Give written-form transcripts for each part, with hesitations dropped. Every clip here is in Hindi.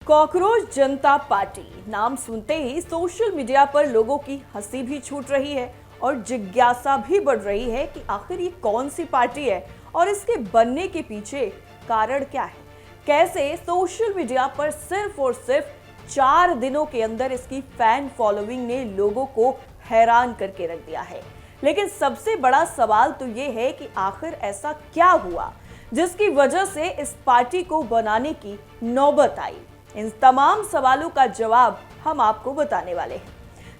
कॉकरोच जनता पार्टी नाम सुनते ही सोशल मीडिया पर लोगों की हंसी भी छूट रही है और जिज्ञासा भी बढ़ रही है कि आखिर ये कौन सी पार्टी है और इसके बनने के पीछे कारण क्या है। कैसे सोशल मीडिया पर सिर्फ और सिर्फ 4 दिनों के अंदर इसकी फैन फॉलोइंग ने लोगों को हैरान करके रख दिया है। लेकिन सबसे बड़ा सवाल तो ये है कि आखिर ऐसा क्या हुआ जिसकी वजह से इस पार्टी को बनाने की नौबत आई। इन तमाम सवालों का जवाब हम आपको बताने वाले हैं।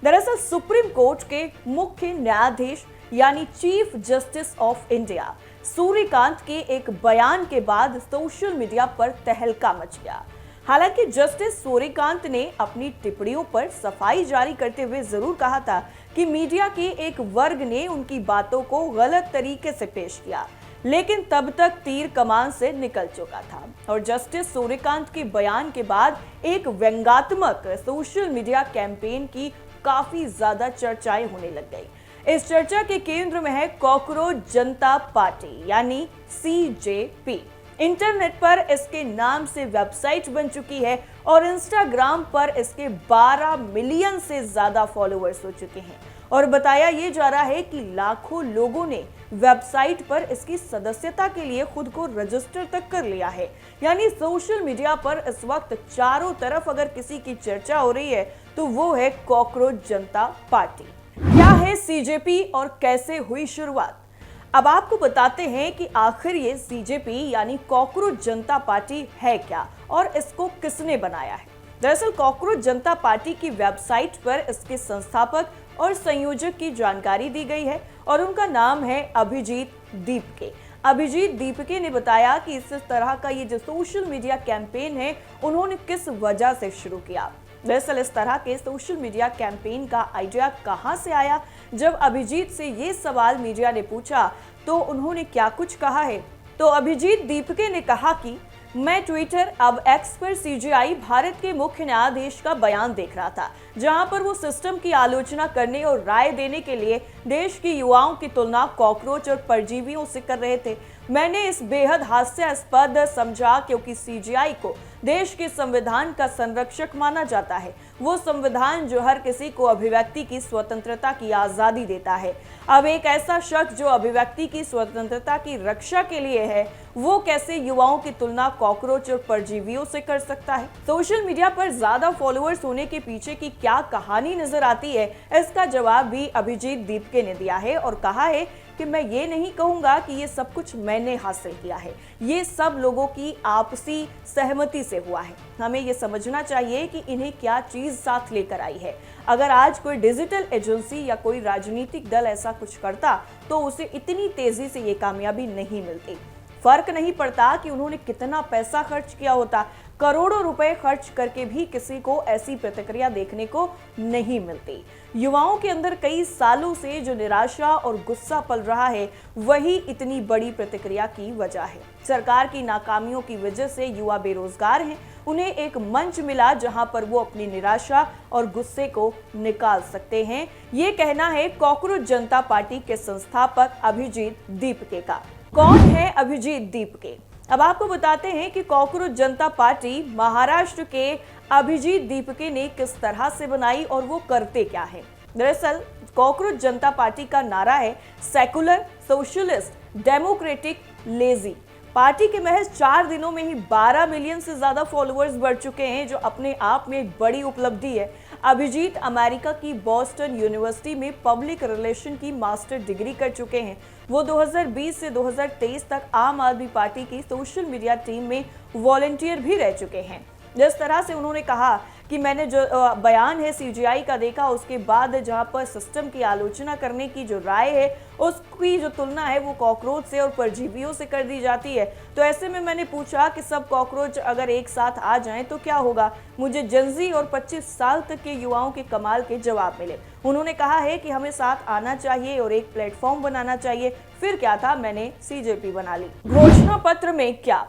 दरअसल सुप्रीम कोर्ट के मुख्य न्यायाधीश यानी chief justice of India Suryakant के एक बयान के बाद सोशल मीडिया पर तहलका मच गया। हालांकि जस्टिस सूर्यकांत ने अपनी टिप्पणियों पर सफाई जारी करते हुए जरूर कहा था कि मीडिया के एक वर्ग ने उनकी बातों को गलत तरीके से पेश किया, लेकिन तब तक तीर कमान से निकल चुका था और जस्टिस सूर्यकांत के बयान के बाद एक व्यंग्यात्मक सोशल मीडिया कैंपेन की काफी ज्यादा चर्चाएं होने लग गई। इस चर्चा के केंद्र में है कॉकरोच जनता पार्टी यानी सीजेपी। इंटरनेट पर इसके नाम से वेबसाइट बन चुकी है और इंस्टाग्राम पर इसके 12 मिलियन से ज्यादा फॉलोअर्स हो चुके हैं और बताया यह जा रहा है कि लाखों लोगों ने वेबसाइट पर इसकी सदस्यता के लिए खुद को रजिस्टर तक कर लिया है। यानी सोशल मीडिया पर इस वक्त चारों तरफ अगर किसी की चर्चा हो रही है तो वो है कॉकरोच जनता पार्टी। क्या है सीजेपी और कैसे हुई शुरुआत, अब आपको बताते हैं कि आखिर ये सीजेपी यानी कॉकरोच जनता पार्टी है क्या और इसको किसने बनाया है। दरअसल कॉकरोच जनता पार्टी की वेबसाइट पर इसके संस्थापक और संयोजक की जानकारी दी गई है और उनका नाम है अभिजीत दीपके। अभिजीत दीपके ने बताया कि इस तरह का ये जो सोशल मीडिया कैंपेन है उन्होंने किस वजह से शुरू किया। दरअसल इस तरह के सोशल मीडिया कैंपेन का आइडिया कहां से आया, जब अभिजीत से ये सवाल मीडिया ने पूछा तो उन्होंने क्या कुछ कहा है। तो अभिजीत दीपके ने कहा कि मैं ट्विटर अब एक्स पर सीजेआई भारत के मुख्य न्यायाधीश का बयान देख रहा था, जहां पर वो सिस्टम की आलोचना करने और राय देने के लिए देश की युवाओं की तुलना कॉकरोच और परजीवियों से कर रहे थे। मैंने इस बेहद हास्यास्पद समझा क्योंकि सीजेआई को देश के संविधान का संरक्षक माना जाता है। वो संविधान जो हर किसी को अभिव्यक्ति की स्वतंत्रता की आजादी देता है। अब एक ऐसा शख्स जो अभिव्यक्ति की स्वतंत्रता की रक्षा के लिए है, वो कैसे युवाओं की तुलना कॉकरोच और परजीवियों से कर सकता है। सोशल मीडिया पर ज्यादा फॉलोअर्स होने के पीछे की क्या कहानी नजर आती है, इसका जवाब भी अभिजीत दीपके ने दिया है और कहा है कि मैं ये नहीं कहूंगा कि ये सब कुछ मैंने हासिल किया है, ये सब लोगों की आपसी सहमति से हुआ है। हमें ये समझना चाहिए कि इन्हें क्या चीज साथ लेकर आई है। अगर आज कोई डिजिटल एजेंसी या कोई राजनीतिक दल ऐसा कुछ करता तो उसे इतनी तेजी से ये कामयाबी नहीं मिलती। फर्क नहीं पड़ता कि उन्होंने कितना पैसा खर्च किया होता, करोड़ों रुपए खर्च करके भी किसी को ऐसी प्रतिक्रिया देखने को नहीं मिलती। युवाओं के अंदर कई सालों से जो निराशा और गुस्सा पल रहा है, वही इतनी बड़ी प्रतिक्रिया की वजह है। सरकार की नाकामियों की वजह से युवा बेरोजगार हैं, उन्हें एक मंच मिला जहां पर वो अपनी निराशा और गुस्से को निकाल सकते हैं। ये कहना है कॉकरोच जनता पार्टी के संस्थापक अभिजीत दीपके का। कौन है अभिजीत दीपके, अब आपको बताते हैं कि कॉकरोच जनता पार्टी महाराष्ट्र के अभिजीत दीपके ने किस तरह से बनाई और वो करते क्या है। दरअसल कॉकरोच जनता पार्टी का नारा है secular, socialist, democratic, lazy. Party के महज 4 दिनों में ही 12 मिलियन से ज्यादा फॉलोअर्स बढ़ चुके हैं, जो अपने आप में एक बड़ी उपलब्धि है। अभिजीत अमेरिका की बॉस्टन यूनिवर्सिटी में पब्लिक रिलेशन की मास्टर डिग्री कर चुके हैं। वो 2020 से 2023 तक आम आदमी पार्टी की सोशल मीडिया टीम में वॉलंटियर भी रह चुके हैं। जिस तरह से उन्होंने कहा कि मैंने जो बयान है सीजेआई का देखा, उसके बाद जहां पर सिस्टम की आलोचना करने की जो राय है उसकी जो तुलना है वो कॉकरोच से और परजीवियों से कर दी जाती है। तो ऐसे में मैंने पूछा कि सब कॉकरोच अगर एक साथ आ जाएं तो क्या होगा। मुझे जेनजी और 25 साल तक के युवाओं के कमाल के जवाब मिले। उन्होंने कहा है कि हमें साथ आना चाहिए और एक प्लेटफॉर्म बनाना चाहिए। फिर क्या था, मैंने सीजेपी बना ली। घोषणा पत्र में क्या,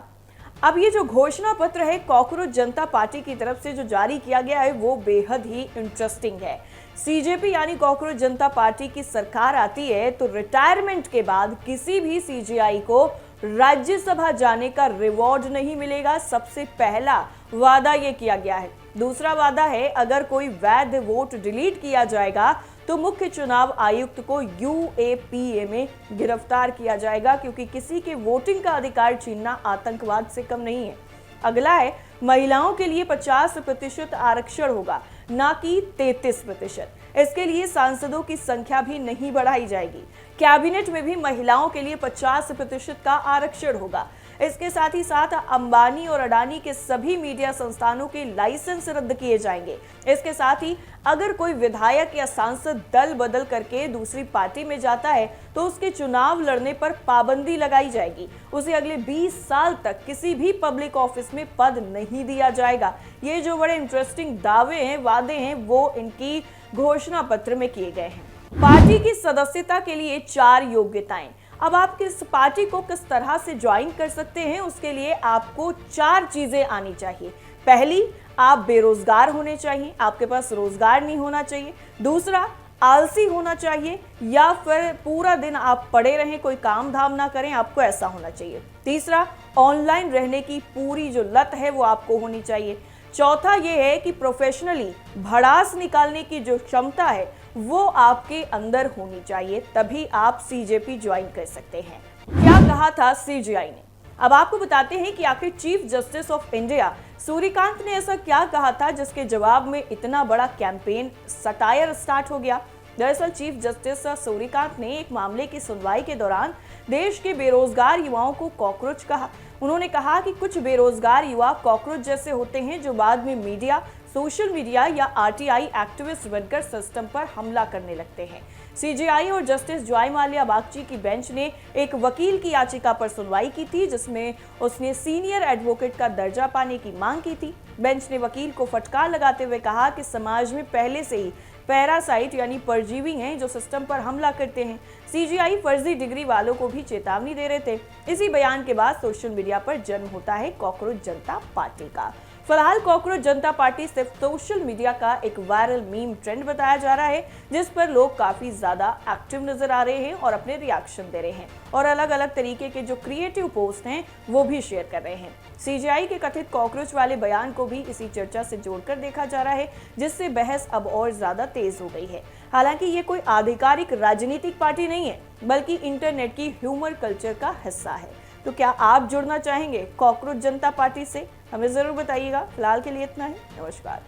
अब ये जो घोषणा पत्र है कॉकरोच जनता पार्टी की तरफ से जो जारी किया गया है वो बेहद ही इंटरेस्टिंग है। सीजेपी यानी कॉकरोच जनता पार्टी की सरकार आती है तो रिटायरमेंट के बाद किसी भी सीजेआई को राज्यसभा जाने का रिवॉर्ड नहीं मिलेगा। सबसे पहला वादा ये किया गया है। दूसरा वादा है, अगर कोई वैध वोट डिलीट किया जाएगा तो मुख्य चुनाव आयुक्त को यूएपीए में गिरफ्तार किया जाएगा, क्योंकि किसी के वोटिंग का अधिकार छीनना आतंकवाद से कम नहीं है। अगला है, महिलाओं के लिए 50% आरक्षण होगा, ना कि 33%। इसके लिए सांसदों की संख्या भी नहीं बढ़ाई जाएगी। कैबिनेट में भी महिलाओं के लिए 50% का आरक्षण होगा। इसके साथ ही साथ अंबानी और अडानी के सभी मीडिया संस्थानों के लाइसेंस रद्द किए जाएंगे। इसके साथ ही अगर कोई विधायक या सांसद दल बदल करके दूसरी पार्टी में जाता है तो उसके चुनाव लड़ने पर पाबंदी लगाई जाएगी। उसे अगले 20 साल तक किसी भी पब्लिक ऑफिस में पद नहीं दिया जाएगा। ये जो बड़े इंटरेस्टिंग दावे हैं, वादे हैं, वो इनकी घोषणा पत्र में किए गए हैं। पार्टी की सदस्यता के लिए 4 योग्यताएं। अब आप किस पार्टी को किस तरह से ज्वाइन कर सकते हैं, उसके लिए आपको 4 चीजें आनी चाहिए। पहली, आप बेरोजगार होने चाहिए, आपके पास रोजगार नहीं होना चाहिए। दूसरा, आलसी होना चाहिए, या फिर पूरा दिन आप पड़े रहें, कोई काम धाम ना करें, आपको ऐसा होना चाहिए। तीसरा, ऑनलाइन रहने की पूरी जो लत है वो आपको होनी चाहिए। चौथा ये है कि प्रोफेशनली भड़ास निकालने की जो क्षमता है वो आपके अंदर होनी चाहिए, तभी आप सीजेपी ज्वाइन कर सकते हैं। क्या कहा था सीजेआई ने? अब आपको बताते हैं कि आखिर chief justice of India Suryakant ने ऐसा क्या कहा था जिसके जवाब में इतना बड़ा कैंपेन सटायर स्टार्ट हो गया। दरअसल चीफ जस्टिस सूर्यकांत ने एक मामले की सुनवाई के दौरान देश के बेरोजगार युवाओं को कॉकरोच कहा। उन्होंने कहा कि कुछ बेरोजगार युवा कॉकरोच जैसे होते हैं जो बाद में मीडिया, सोशल मीडिया या आरटीआई एक्टिविस्ट बनकर सिस्टम पर हमला करने लगते हैं। सीजेआई और जस्टिस जॉयमाल्या बागची की बेंच ने एक वकील की याचिका पर सुनवाई की थी, जिसमें उसने सीनियर एडवोकेट का दर्जा पाने की मांग की थी। बेंच ने वकील को फटकार लगाते हुए कहा कि समाज में पहले से ही पैरासाइट यानी परजीवी हैं जो सिस्टम पर हमला करते हैं। सीजेआई फर्जी डिग्री वालों को भी चेतावनी दे रहे थे। इसी बयान के बाद सोशल मीडिया पर जन्म होता है कॉकरोच जनता पार्टी का। फिलहाल कॉकरोच जनता पार्टी सिर्फ सोशल मीडिया का एक वायरल मीम ट्रेंड बताया जा रहा है, जिस पर लोग काफी ज्यादा एक्टिव नजर आ रहे हैं और अपने रिएक्शन दे रहे हैं और अलग अलग तरीके के जो क्रिएटिव पोस्ट हैं वो भी शेयर कर रहे हैं। सीजेआई के कथित कॉकरोच वाले बयान को भी इसी चर्चा से जोड़कर देखा जा रहा है, जिससे बहस अब और ज्यादा तेज हो गई है। हालांकि ये कोई आधिकारिक राजनीतिक पार्टी नहीं है, बल्कि इंटरनेट की ह्यूमर कल्चर का हिस्सा है। तो क्या आप जुड़ना चाहेंगे कॉकरोच जनता पार्टी से? हमें जरूर बताइएगा। फिलहाल के लिए इतना ही। नमस्कार।